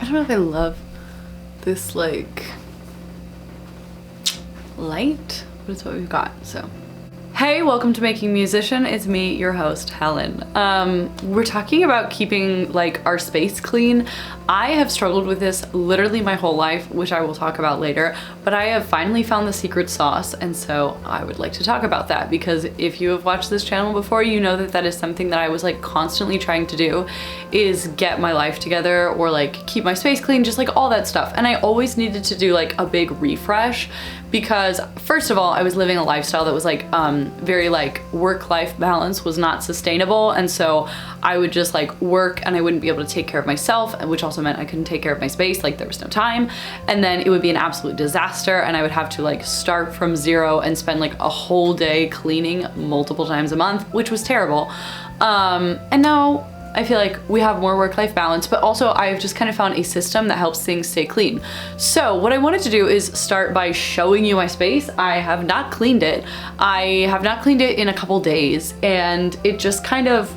don't know if I love this like light, but it's what we've got, so. Hey, welcome to Making Musician. It's me, your host, Helen. We're talking about keeping like our space clean. I have struggled with this literally my whole life, which I will talk about later, but I have finally found the secret sauce, and so I would like to talk about that because if you have watched this channel before, you know that that is something that I was like constantly trying to do, is get my life together or like keep my space clean, just like all that stuff. And I always needed to do like a big refresh because first of all, I was living a lifestyle that was like very like work-life balance was not sustainable, and so I would just like work and I wouldn't be able to take care of myself, which also meant I couldn't take care of my space, like there was no time, and then it would be an absolute disaster and I would have to like start from zero and spend like a whole day cleaning multiple times a month, which was terrible. And now I feel like we have more work-life balance, but also I've just kind of found a system that helps things stay clean. So what I wanted to do is start by showing you my space. I have not cleaned it. I have not cleaned it in a couple days, and it just kind of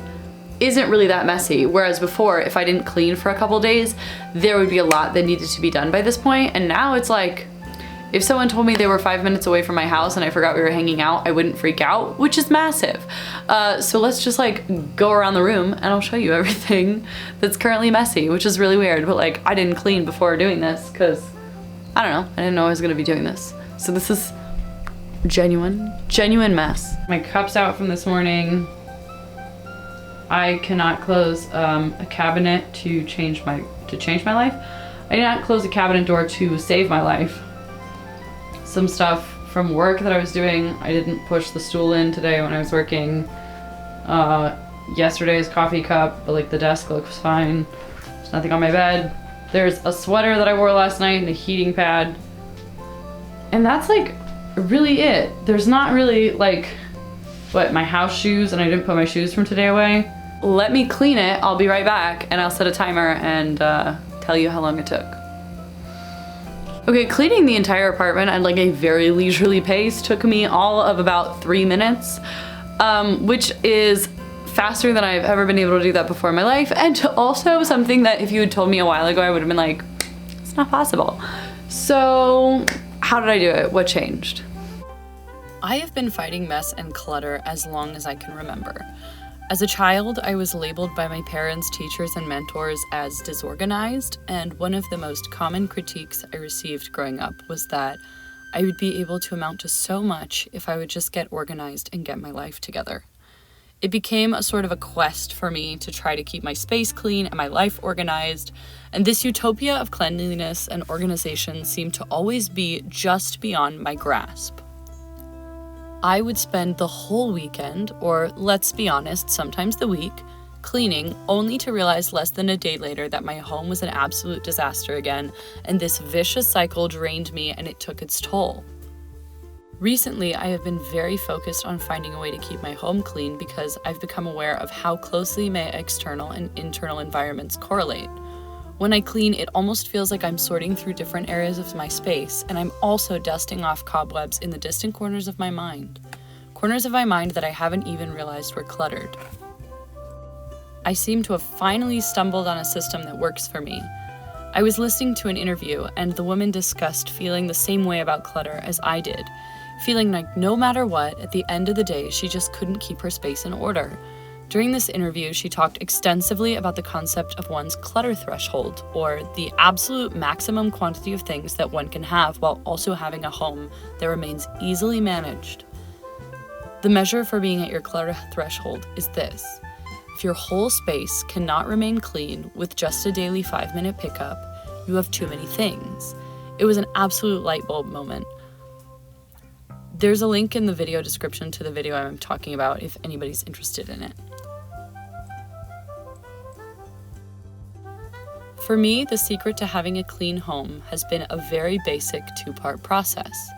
isn't really that messy. Whereas before, if I didn't clean for a couple days, there would be a lot that needed to be done by this point. And now it's like, if someone told me they were 5 minutes away from my house and I forgot we were hanging out, I wouldn't freak out, which is massive. So let's just like go around the room and I'll show you everything that's currently messy, which is really weird, but like I didn't clean before doing this because I don't know, I didn't know I was gonna be doing this. So this is genuine mess. My cup's out from this morning. I cannot close a cabinet to change my life. I did not close a cabinet door to save my life. Some stuff from work that I was doing, I didn't push the stool in today when I was working. Yesterday's coffee cup, but like the desk looks fine. There's nothing on my bed. There's a sweater that I wore last night and a heating pad. And that's like really it. There's not really like, what, my house shoes, and I didn't put my shoes from today away. Let me clean it, I'll be right back, and I'll set a timer and tell you how long it took. Okay, cleaning the entire apartment at like a very leisurely pace took me all of about 3 minutes, which is faster than I've ever been able to do that before in my life, and also something that if you had told me a while ago, I would have been like, it's not possible. So how did I do it? What changed? I have been fighting mess and clutter as long as I can remember. As a child, I was labeled by my parents, teachers, and mentors as disorganized, and one of the most common critiques I received growing up was that I would be able to amount to so much if I would just get organized and get my life together. It became a sort of a quest for me to try to keep my space clean and my life organized, and this utopia of cleanliness and organization seemed to always be just beyond my grasp. I would spend the whole weekend, or let's be honest, sometimes the week, cleaning, only to realize less than a day later that my home was an absolute disaster again, and this vicious cycle drained me and it took its toll. Recently, I have been very focused on finding a way to keep my home clean because I've become aware of how closely my external and internal environments correlate. When I clean, it almost feels like I'm sorting through different areas of my space, and I'm also dusting off cobwebs in the distant corners of my mind. Corners of my mind that I haven't even realized were cluttered. I seem to have finally stumbled on a system that works for me. I was listening to an interview, and the woman discussed feeling the same way about clutter as I did, feeling like no matter what, at the end of the day, she just couldn't keep her space in order. During this interview, she talked extensively about the concept of one's clutter threshold, or the absolute maximum quantity of things that one can have while also having a home that remains easily managed. The measure for being at your clutter threshold is this: if your whole space cannot remain clean with just a daily 5-minute pickup, you have too many things. It was an absolute light bulb moment. There's a link in the video description to the video I'm talking about if anybody's interested in it. For me, the secret to having a clean home has been a very basic 2-part process.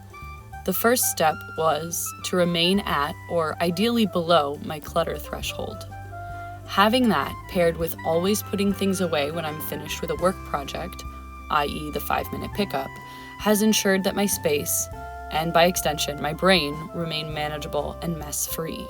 The first step was to remain at, or ideally below, my clutter threshold. Having that, paired with always putting things away when I'm finished with a work project, i.e. the 5-minute pickup, has ensured that my space, and by extension my brain, remain manageable and mess-free.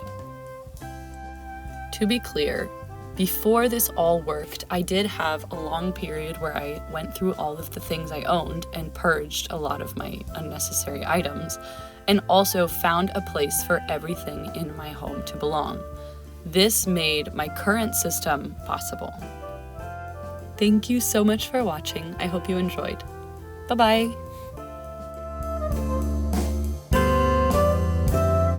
To be clear, Before this all worked, I did have a long period where I went through all of the things I owned and purged a lot of my unnecessary items, and also found a place for everything in my home to belong. This made my current system possible. Thank you so much for watching. I hope you enjoyed. Bye-bye.